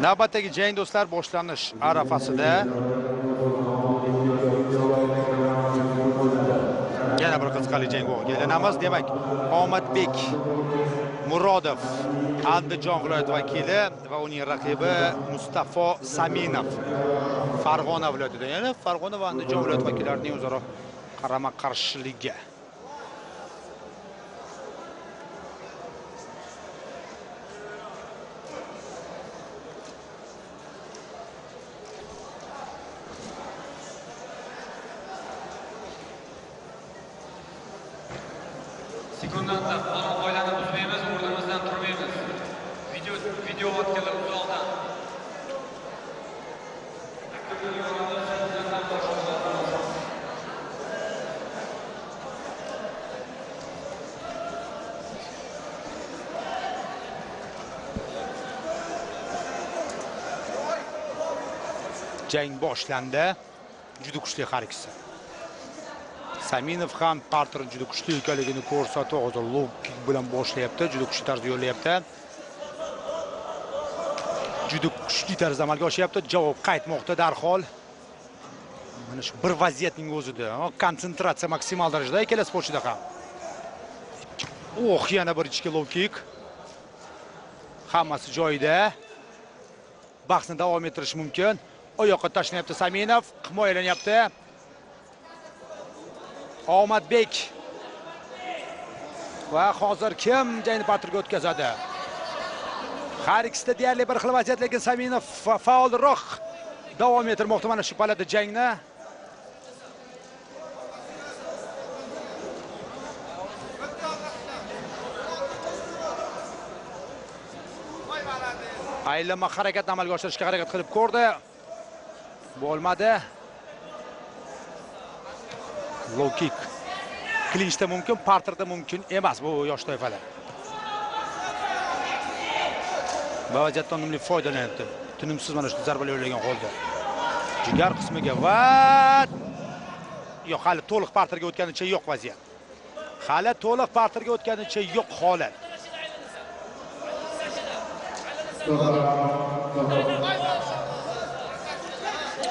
Navbatdagi jang do'stlar boshlanish arafasida. Yana bir qiziqarli jang bo'ldi. Kelinamiz, demak, Omadbek Murodov, Andijon viloyati vakili va uning raqibi Mustafo Saminov, Farg'ona viloyatida. Ya'ni Farg'ona va Andijon viloyat vakillarining o'zaro qarama-qarshiligi. Sekundanda qoidani buzmaymiz, o'rnimizdan turmaymiz. Video vatkalar uzoqdan. Jang boshlandi. Juda kuchli har ikkisi. Saminov ham parter juda kuchli ekanligini ko'rsatdi. Hozir low kick bilan boshlayapti, juda kuchli tarzda yo'llayapti. Juda kuchli tarzda amalga oshyapti. Javob qaytmoqda darhol. Mana shu bir vaziyatning o'zida konsentratsiya maksimal darajada ikkala sportchida ham. Yana bir ichki low kick. Hammasi joyida. Bahsni davom ettirish mumkin. Oyoqqa tashlayapti Saminov, himoyalanyapti. Omadbek va hozir kim jangni parterga o'tkazadi? Har ikkisida deyarli bir xil vaziyat, lekin Saminov faolroq davom ettirmoqda mana shu palada jangni. Aylanma harakatni amalga oshirishga harakat qilib ko'rdi. Bo'lmadi. Low kick. Klinchda mumkin, parterda mumkin emas bu yosh toifada. Va vaziyatdan unumli foydalanyapti. Tinimsiz mana shu zarbalar yo'llagan holda. Jigar qismiga va yo'q, hali to'liq parterga o'tganicha yo'q vaziyat. Hali to'liq parterga o'tganicha yo'q holat.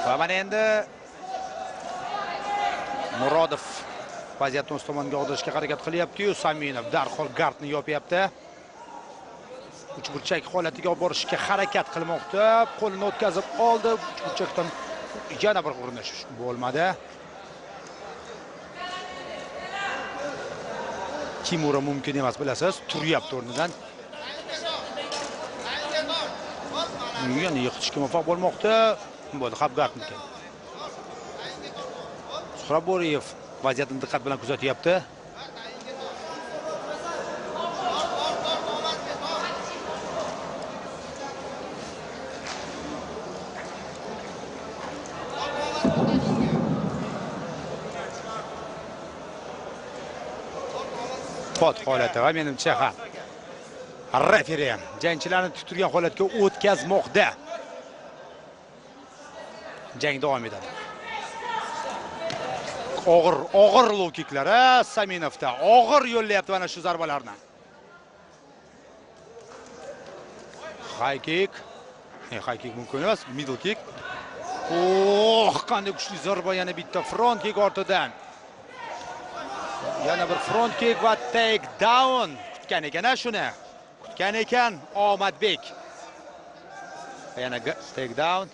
Va mana endi Murodov vaziyatni o'z tomoniga og'dirishga harakat qilyapti-yu, Saminov darhol gardni yopyapti. Uchburchak holatiga olib borishga harakat qilmoqda. Qo'lini o'tkazib oldi. Uchburchakdan yana bir urinish bo'lmadi. Kimura mumkin emas, bilasiz, turyapti o'rnidan. Yana yiqitishga muvaffaq bo'lmoqda. Bo'ldi, Habgardniki. Suhraborev vaziyatni diqqat bilan kuzatyapti. Pot holati va menimcha ham referi jangchilarni tuturgan holatga o'tkazmoqda. Jang davom etadi. Og'ir low kicklari Saminovda. Og'ir yo'llayapti mana shu zarbalarni. High kick. High kick mumkin emas, middle kick. Qanday kuchli zarba, yana bitta front kick ortidan. Yana bir front kick va take down. Kutgan ekan shuni. Kutgan ekan Omadbek. Yana take down.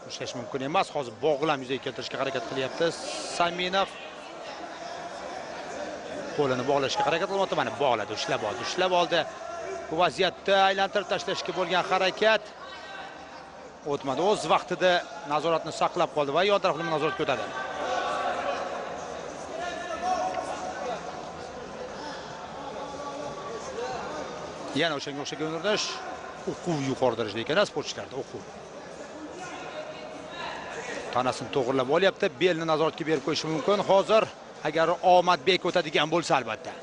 Ushlash mumkin emas. Hozir bog'lam yuzaga keltirishga harakat qilyapti Saminov. Qo'lini bog'lashga harakat qilmoqda. Mana bog'ladi, ushlab oldi. Bu vaziyatda aylantirib tashlashga bo'lgan harakat o'tmadi. O'z vaqtida nazoratni saqlab qoldi va yon tarafdan nazoratga o'tadi. Yana o'shanga o'xshagan urinish. O'quv yuqori darajada ekan sportchilarda o'quv. Tanasini to'g'rilab olyapti, belni nazoratga berib qo'yishi mumkin. Hozir agar Omadbek o'tadigan bo'lsa albatta.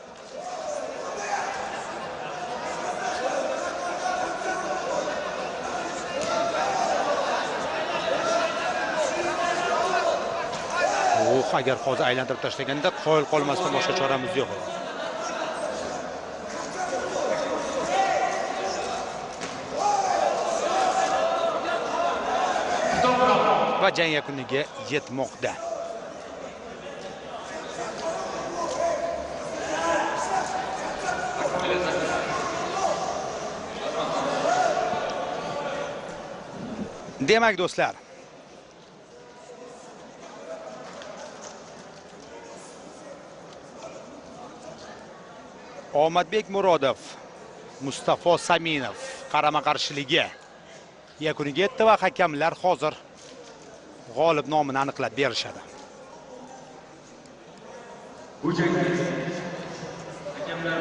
Agar hozir aylantirib tashlaganda qoyil qolmasdan boshqa choramiz yo'q. va jang yakuniga yetmoqda. Demak do'stlar, Omadbek Murodov, Mustafo Saminov qarama-qarshiligi yakuniga yetdi va hakamlar hozir g'olib nomini aniqlab berishadi. Bu jangda hakamlar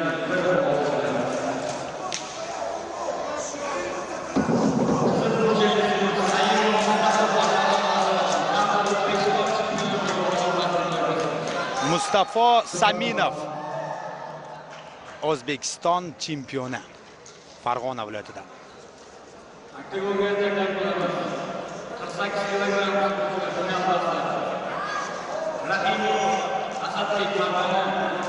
Mustafo Saminov, O'zbekiston chempioni, Farg'ona viloyatidan. 48 kilogramm raqibi Asadbek Farg'ona